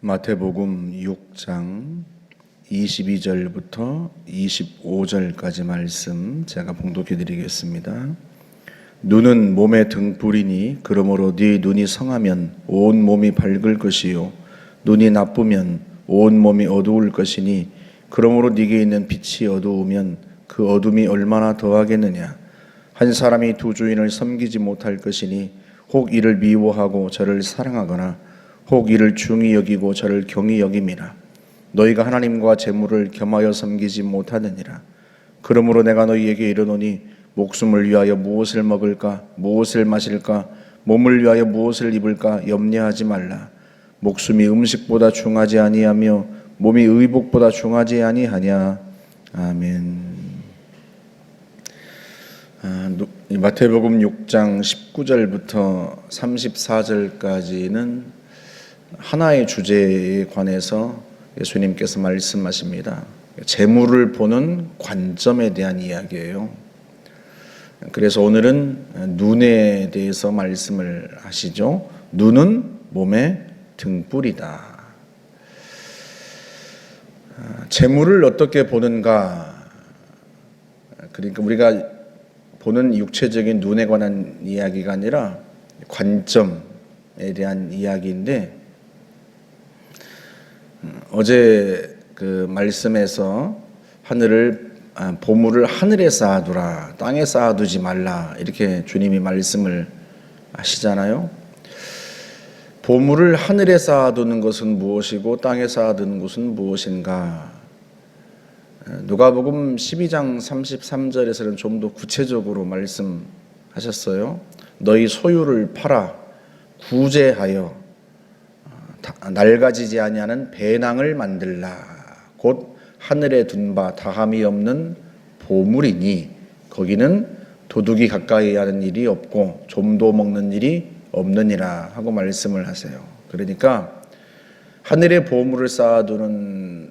마태복음 6장 22절부터 25절까지 말씀 제가 봉독해 드리겠습니다. 눈은 몸의 등불이니 그러므로 네 눈이 성하면 온 몸이 밝을 것이요 눈이 나쁘면 온 몸이 어두울 것이니 그러므로 네게 있는 빛이 어두우면 그 어둠이 얼마나 더하겠느냐. 한 사람이 두 주인을 섬기지 못할 것이니 혹 이를 미워하고 저를 사랑하거나 혹 이를 중히 여기고 저를 경히 여김이라. 너희가 하나님과 재물을 겸하여 섬기지 못하느니라. 그러므로 내가 너희에게 이르노니 목숨을 위하여 무엇을 먹을까 무엇을 마실까 몸을 위하여 무엇을 입을까 염려하지 말라. 목숨이 음식보다 중하지 아니하며 몸이 의복보다 중하지 아니하냐. 아멘. 마태복음 6장 19절부터 34절까지는 하나의 주제에 관해서 예수님께서 말씀하십니다. 재물을 보는 관점에 대한 이야기예요. 그래서 오늘은 눈에 대해서 말씀을 하시죠. 눈은 몸의 등불이다. 재물을 어떻게 보는가? 그러니까 우리가 보는 육체적인 눈에 관한 이야기가 아니라 관점에 대한 이야기인데, 어제 그 말씀에서 보물을 하늘에 쌓아두라, 땅에 쌓아두지 말라, 이렇게 주님이 말씀을 하시잖아요. 보물을 하늘에 쌓아두는 것은 무엇이고 땅에 쌓아두는 것은 무엇인가? 누가복음 12장 33절에서는 좀 더 구체적으로 말씀하셨어요. 너희 소유를 팔아 구제하여 낡아지지 아니하는 배낭을 만들라. 곧 하늘에 둔 바 다함이 없는 보물이니 거기는 도둑이 가까이 하는 일이 없고 좀도 먹는 일이 없느니라 하고 말씀을 하세요. 그러니까 하늘에 보물을 쌓아두는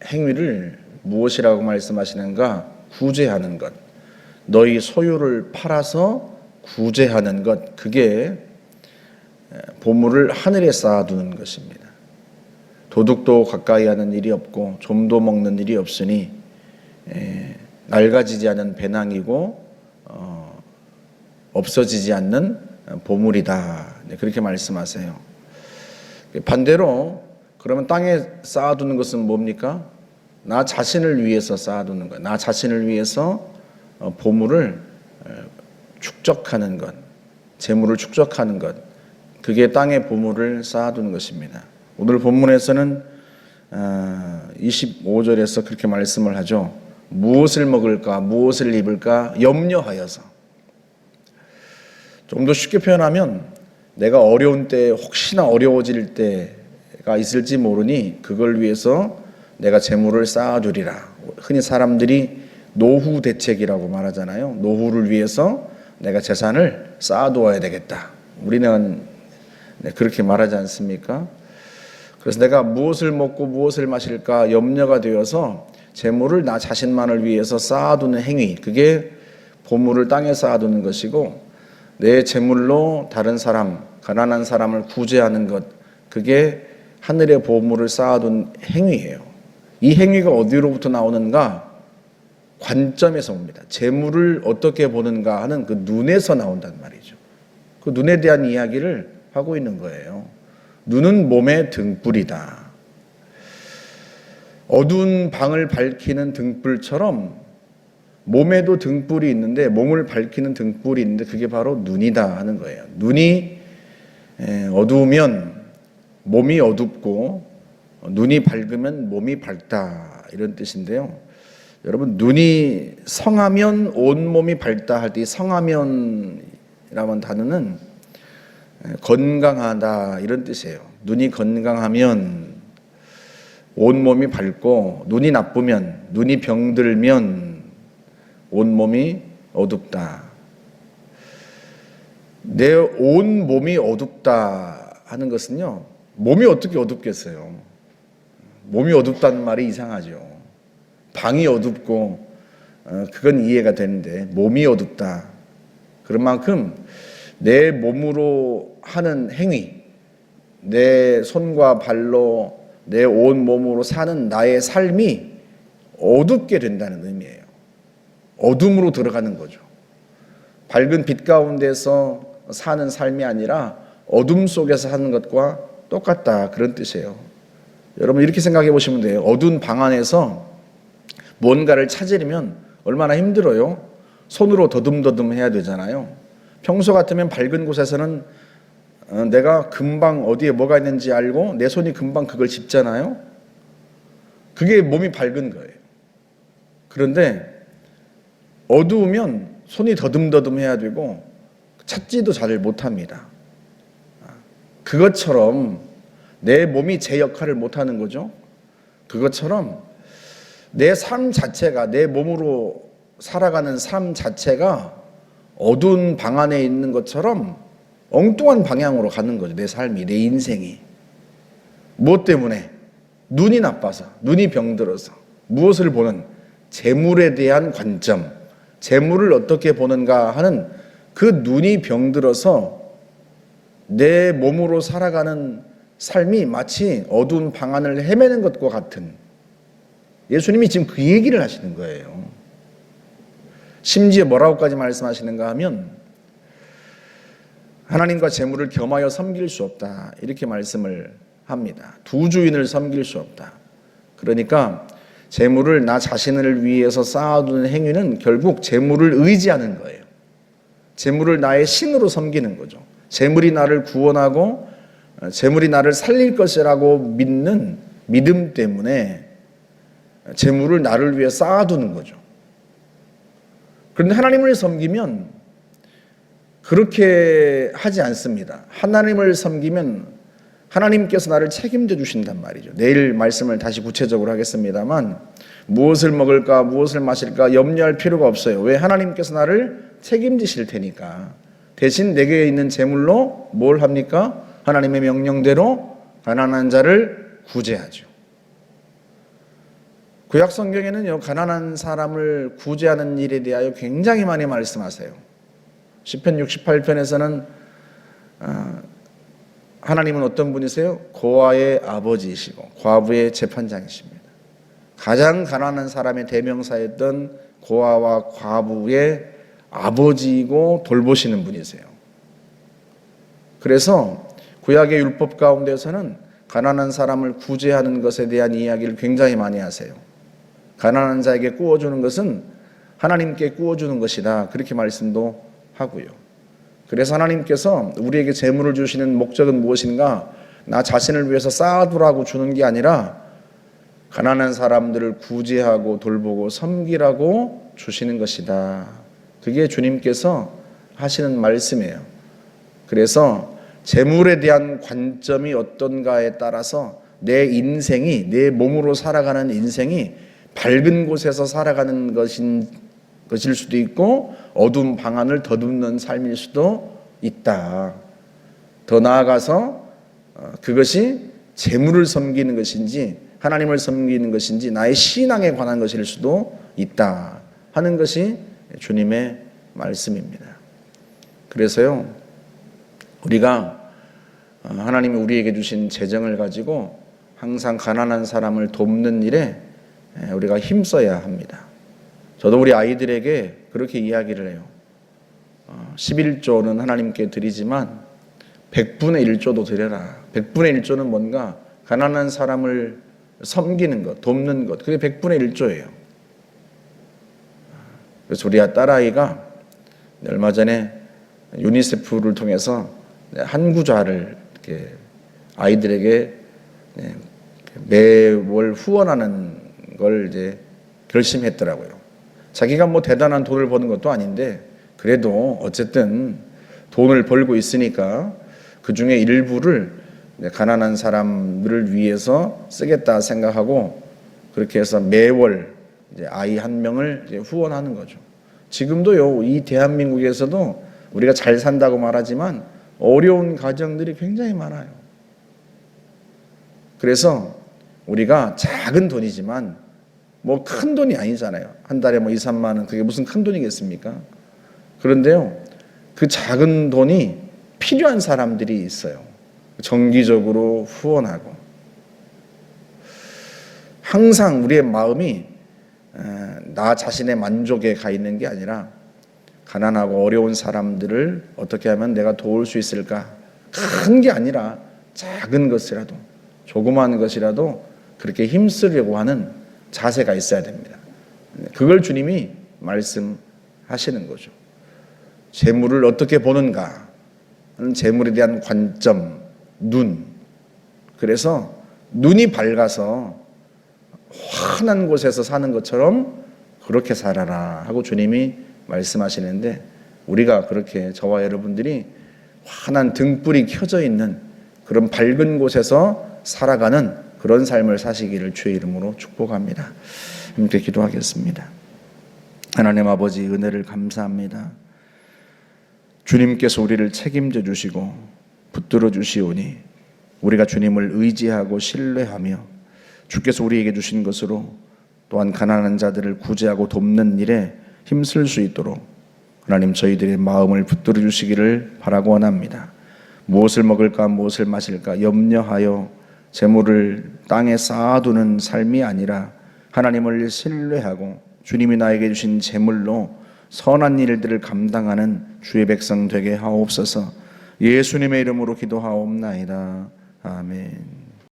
행위를 무엇이라고 말씀하시는가? 구제하는 것. 너희 소유를 팔아서 구제하는 것, 그게 보물을 하늘에 쌓아두는 것입니다. 도둑도 가까이 하는 일이 없고 좀도 먹는 일이 없으니 낡아지지 않은 배낭이고 없어지지 않는 보물이다. 그렇게 말씀하세요. 반대로 그러면 땅에 쌓아두는 것은 뭡니까? 나 자신을 위해서 쌓아두는 것, 나 자신을 위해서 보물을 축적하는 것, 재물을 축적하는 것, 그게 땅에 보물을 쌓아두는 것입니다. 오늘 본문에서는 25절에서 그렇게 말씀을 하죠. 무엇을 먹을까 무엇을 입을까 염려하여서. 좀 더 쉽게 표현하면 내가 어려운 때, 혹시나 어려워질 때가 있을지 모르니 그걸 위해서 내가 재물을 쌓아두리라. 흔히 사람들이 노후 대책이라고 말하잖아요. 노후를 위해서 내가 재산을 쌓아두어야 되겠다. 우리는 그렇게 말하지 않습니까? 그래서 내가 무엇을 먹고 무엇을 마실까 염려가 되어서 재물을 나 자신만을 위해서 쌓아두는 행위, 그게 보물을 땅에 쌓아두는 것이고, 내 재물로 다른 사람, 가난한 사람을 구제하는 것, 그게 하늘의 보물을 쌓아둔 행위예요. 이 행위가 어디로부터 나오는가? 관점에서 옵니다. 재물을 어떻게 보는가 하는 그 눈에서 나온단 말이죠. 그 눈에 대한 이야기를 하고 있는 거예요. 눈은 몸의 등불이다. 어두운 방을 밝히는 등불처럼 몸에도 등불이 있는데, 몸을 밝히는 등불이 있는데 그게 바로 눈이다 하는 거예요. 눈이 어두우면 몸이 어둡고 눈이 밝으면 몸이 밝다, 이런 뜻인데요. 여러분, 눈이 성하면 온몸이 밝다 할 때 이 성하면이라는 단어는 건강하다, 이런 뜻이에요. 눈이 건강하면 온몸이 밝고, 눈이 나쁘면, 눈이 병들면 온몸이 어둡다. 내 온몸이 어둡다 하는 것은요, 몸이 어떻게 어둡겠어요? 몸이 어둡다는 말이 이상하죠. 방이 어둡고 그건 이해가 되는데, 몸이 어둡다. 그런 만큼 내 몸으로 하는 행위, 내 손과 발로 내 온 몸으로 사는 나의 삶이 어둡게 된다는 의미예요. 어둠으로 들어가는 거죠. 밝은 빛 가운데서 사는 삶이 아니라 어둠 속에서 사는 것과 똑같다, 그런 뜻이에요. 여러분 이렇게 생각해 보시면 돼요. 어두운 방 안에서 뭔가를 찾으려면 얼마나 힘들어요. 손으로 더듬더듬 해야 되잖아요. 평소 같으면 밝은 곳에서는 내가 금방 어디에 뭐가 있는지 알고 내 손이 금방 그걸 짚잖아요. 그게 몸이 밝은 거예요. 그런데 어두우면 손이 더듬더듬 해야 되고 찾지도 잘 못합니다. 그것처럼 내 몸이 제 역할을 못하는 거죠. 그것처럼 내 삶 자체가, 내 몸으로 살아가는 삶 자체가 어두운 방 안에 있는 것처럼 엉뚱한 방향으로 가는 거죠. 내 삶이, 내 인생이. 무엇 때문에? 눈이 나빠서, 눈이 병들어서. 무엇을 보는? 재물에 대한 관점, 재물을 어떻게 보는가 하는 그 눈이 병들어서 내 몸으로 살아가는 삶이 마치 어두운 방 안을 헤매는 것과 같은, 예수님이 지금 그 얘기를 하시는 거예요. 심지어 뭐라고까지 말씀하시는가 하면 하나님과 재물을 겸하여 섬길 수 없다, 이렇게 말씀을 합니다. 두 주인을 섬길 수 없다. 그러니까 재물을 나 자신을 위해서 쌓아두는 행위는 결국 재물을 의지하는 거예요. 재물을 나의 신으로 섬기는 거죠. 재물이 나를 구원하고 재물이 나를 살릴 것이라고 믿는 믿음 때문에 재물을 나를 위해 쌓아두는 거죠. 그런데 하나님을 섬기면 그렇게 하지 않습니다. 하나님을 섬기면 하나님께서 나를 책임져 주신단 말이죠. 내일 말씀을 다시 구체적으로 하겠습니다만 무엇을 먹을까 무엇을 마실까 염려할 필요가 없어요. 왜? 하나님께서 나를 책임지실 테니까. 대신 내게 있는 재물로 뭘 합니까? 하나님의 명령대로 가난한 자를 구제하죠. 구약 성경에는요, 가난한 사람을 구제하는 일에 대하여 굉장히 많이 말씀하세요. 시편 68편에서는 하나님은 어떤 분이세요? 고아의 아버지이시고 과부의 재판장이십니다. 가장 가난한 사람의 대명사였던 고아와 과부의 아버지이고 돌보시는 분이세요. 그래서 구약의 율법 가운데서는 가난한 사람을 구제하는 것에 대한 이야기를 굉장히 많이 하세요. 가난한 자에게 구워주는 것은 하나님께 구워주는 것이다, 그렇게 말씀도 하고요. 그래서 하나님께서 우리에게 재물을 주시는 목적은 무엇인가? 나 자신을 위해서 쌓아두라고 주는 게 아니라 가난한 사람들을 구제하고 돌보고 섬기라고 주시는 것이다. 그게 주님께서 하시는 말씀이에요. 그래서 재물에 대한 관점이 어떤가에 따라서 내 인생이, 내 몸으로 살아가는 인생이 밝은 곳에서 살아가는 것일 수도 있고 어두운 방 안을 더듬는 삶일 수도 있다. 더 나아가서 그것이 재물을 섬기는 것인지 하나님을 섬기는 것인지 나의 신앙에 관한 것일 수도 있다 하는 것이 주님의 말씀입니다. 그래서요, 우리가 하나님이 우리에게 주신 재정을 가지고 항상 가난한 사람을 돕는 일에 우리가 힘써야 합니다. 저도 우리 아이들에게 그렇게 이야기를 해요. 11조는 하나님께 드리지만 100분의 1조도 드려라. 100분의 1조는 뭔가? 가난한 사람을 섬기는 것, 돕는 것. 그게 100분의 1조예요. 그래서 우리 딸아이가 얼마 전에 유니세프를 통해서 한 구좌를 이렇게 아이들에게 매월 후원하는 걸 이제 결심했더라고요. 자기가 뭐 대단한 돈을 버는 것도 아닌데 그래도 어쨌든 돈을 벌고 있으니까 그 중에 일부를 가난한 사람들을 위해서 쓰겠다 생각하고 그렇게 해서 매월 이제 아이 한 명을 이제 후원하는 거죠. 지금도요, 이 대한민국에서도 우리가 잘 산다고 말하지만 어려운 가정들이 굉장히 많아요. 그래서 우리가 작은 돈이지만 뭐 큰 돈이 아니잖아요. 한 달에 뭐 2, 3만 원, 그게 무슨 큰 돈이겠습니까? 그런데요, 그 작은 돈이 필요한 사람들이 있어요. 정기적으로 후원하고, 항상 우리의 마음이 나 자신의 만족에 가 있는 게 아니라 가난하고 어려운 사람들을 어떻게 하면 내가 도울 수 있을까? 큰 게 아니라 작은 것이라도, 조그마한 것이라도 그렇게 힘쓰려고 하는 자세가 있어야 됩니다. 그걸 주님이 말씀하시는 거죠. 재물을 어떻게 보는가 하는 재물에 대한 관점, 눈. 그래서 눈이 밝아서 환한 곳에서 사는 것처럼 그렇게 살아라 하고 주님이 말씀하시는데, 우리가 그렇게, 저와 여러분들이 환한 등불이 켜져 있는 그런 밝은 곳에서 살아가는 그런 삶을 사시기를 주의 이름으로 축복합니다. 함께 기도하겠습니다. 하나님 아버지, 은혜를 감사합니다. 주님께서 우리를 책임져 주시고 붙들어 주시오니 우리가 주님을 의지하고 신뢰하며 주께서 우리에게 주신 것으로 또한 가난한 자들을 구제하고 돕는 일에 힘쓸 수 있도록 하나님, 저희들의 마음을 붙들어 주시기를 바라고 원합니다. 무엇을 먹을까 무엇을 마실까 염려하여 재물을 땅에 쌓아두는 삶이 아니라 하나님을 신뢰하고 주님이 나에게 주신 재물로 선한 일들을 감당하는 주의 백성 되게 하옵소서. 예수님의 이름으로 기도하옵나이다. 아멘.